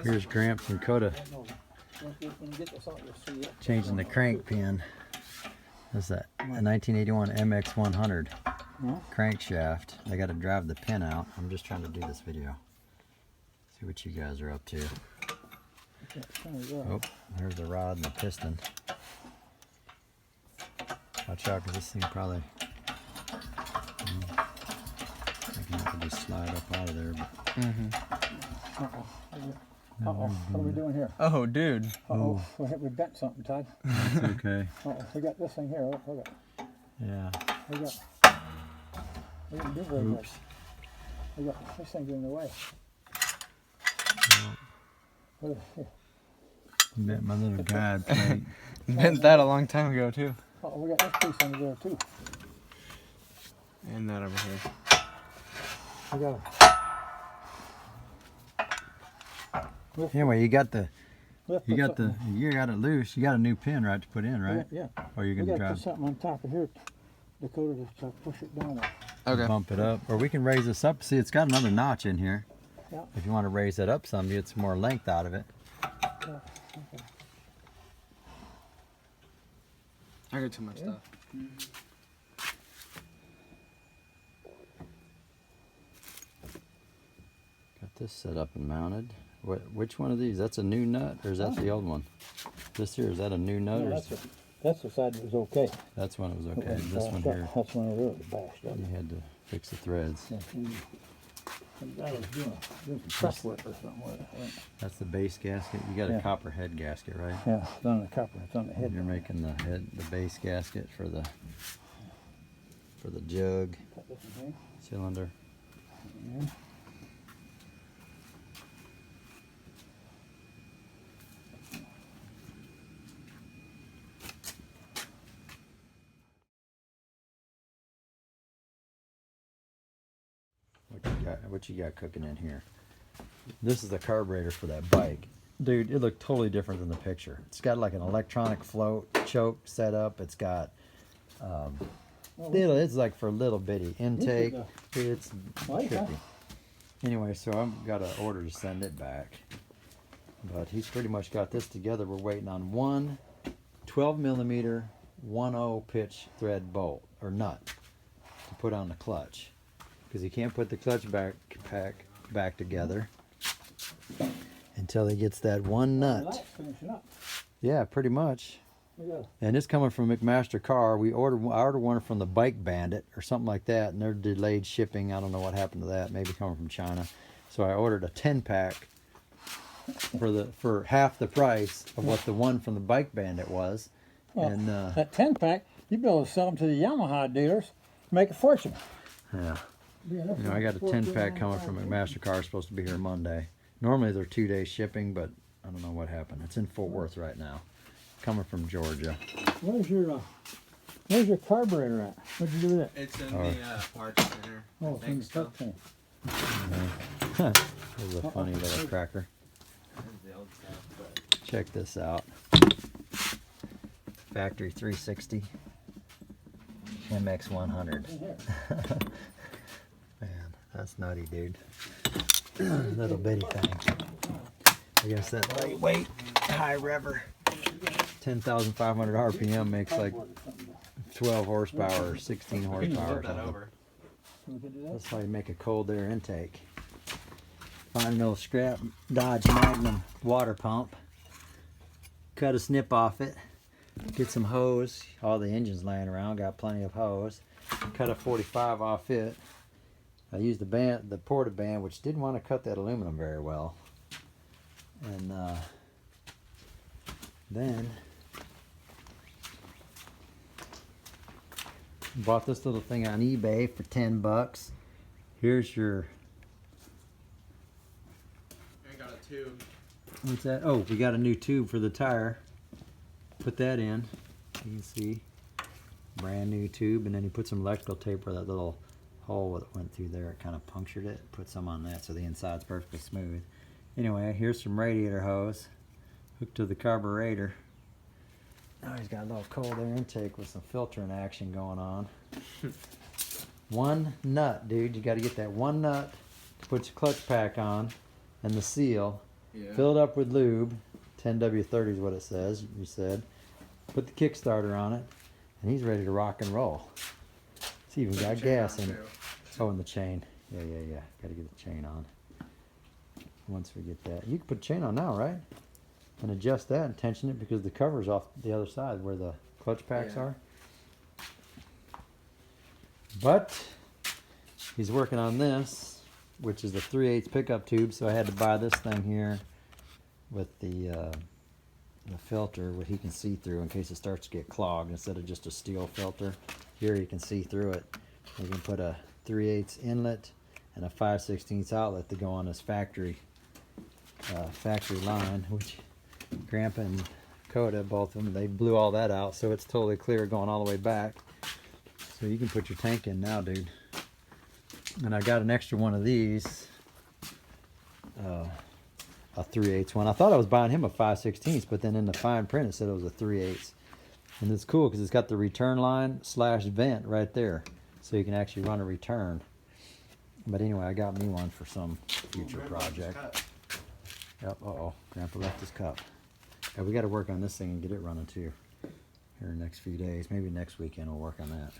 Here's Gramps and Koda changing the crank pin. What's that? A 1981 MX100 crankshaft. I got to drive the pin out. I'm just trying to do this video. See what you guys are up to. Oh, there's the rod and the piston. Watch out, because this thing probably... I can have to just slide up out of there. But... Uh-oh, what are we doing here? Oh, dude. Uh-oh, we bent something, Todd. That's okay. Uh-oh, we got this thing here. Look at. Yeah. We didn't do very much. We got this thing's in the way. Yeah. Bent my little guide plate. Bent that a long time ago, too. Oh, we got this piece under there, too. And that over here. We got Anyway, you got it loose. You got a new pin, right, to put in, right? Yeah. Or you're We gonna got to drive. put something on top of here, Dakota, to push it down. Okay. Bump it up, or we can raise this up. See, it's got another notch in here. Yeah. If you want to raise that up some, you get some more length out of it. Yeah. Okay. I got too much stuff. Got this set up and mounted. Which one of these? That's a new nut, or is that the old one? This here, is that a new nut? No, Or that's the side that was okay. that's when it was okay. This one here, That's when it really bashed up. you had to fix the threads. Yeah, some guy was doing some press work or something with it. I think. That's the base gasket. You got a Yeah. copper head gasket, right? Yeah, it's on the copper. It's on the head. You're making the base gasket for the jug Cut this in here. cylinder. Yeah. What you got cooking in here? This is the carburetor for that bike. Dude, it looked totally different than the picture. It's got like an electronic float choke set up. It's got it's like for a little bitty intake. It's trippy. Anyway, so I've got an order to send it back. But he's pretty much got this together. We're waiting on one 12mm 1/0 pitch thread bolt or nut to put on the clutch, because he can't put the clutch back together until he gets that one nut. Yeah, pretty much. Yeah. And it's coming from McMaster Car. I ordered one from the Bike Bandit or something like that, and they're delayed shipping. I don't know what happened to that. Maybe coming from China. So I ordered a 10-pack for half the price of what the one from the Bike Bandit was. Well, and that 10-pack, you'd be able to sell them to the Yamaha dealers, make a fortune. yeah. You know, I got a 10-pack coming from McMaster Car. Supposed to be here Monday. Normally they're 2-day shipping, but I don't know what happened. It's in Fort Worth right now. Coming from Georgia. Where's your carburetor at? What'd you do with it? It's in the parts center. Oh, it's in the truck tank. This is a funny little cracker. Check this out. Factory 360 MX100. Man, that's nutty, dude. Little bitty thing. I guess that lightweight, high rever, 10,500 RPM makes like 12 horsepower or 16 horsepower. That's how you make a cold air intake. Find an old scrap Dodge Magnum water pump. Cut a snip off it. Get some hose. All the engines laying around, got plenty of hose. Cut a 45 off it. I used the porta band, which didn't want to cut that aluminum very well. And then bought this little thing on eBay for 10 bucks. Here's your... I got a tube. What's that? Oh, we got a new tube for the tire. Put that in. You can see. Brand new tube. And then he put some electrical tape where that little hole that went through there, it kind of punctured it. Put some on that so the inside's perfectly smooth. Anyway, here's some radiator hose hooked to the carburetor. Now he's got a little cold air intake with some filtering action going on. One nut, dude. You got to get that one nut to put your clutch pack on and the seal. Yeah. fill it up with lube, 10W30 is what it says, you said. Put the Kickstarter on it, and he's ready to rock and roll. It's even Put got the chain gas on, in it. too. Oh, and the chain. Yeah. Gotta get the chain on. Once we get that. You can put the chain on now, right? And adjust that and tension it because the cover's off the other side where the clutch packs Yeah. are. But he's working on this, which is the 3/8 pickup tube, so I had to buy this thing here with the filter, what he can see through in case it starts to get clogged instead of just a steel filter. Here you can see through it. You can put a 3/8 inlet and a 5/16 outlet to go on this factory line, which Gramps and Koda, both of them, they blew all that out, so it's totally clear going all the way back. So you can put your tank in now, dude. And I got an extra one of these, a 3/8 one. I thought I was buying him a 5/16, but then in the fine print it said it was a 3/8. And it's cool because it's got the return line / vent right there, so you can actually run a return. But anyway, I got me one for some future project. Yep. Grandpa left his cup. Yeah, we got to work on this thing and get it running too. Here in the next few days, maybe next weekend we'll work on that.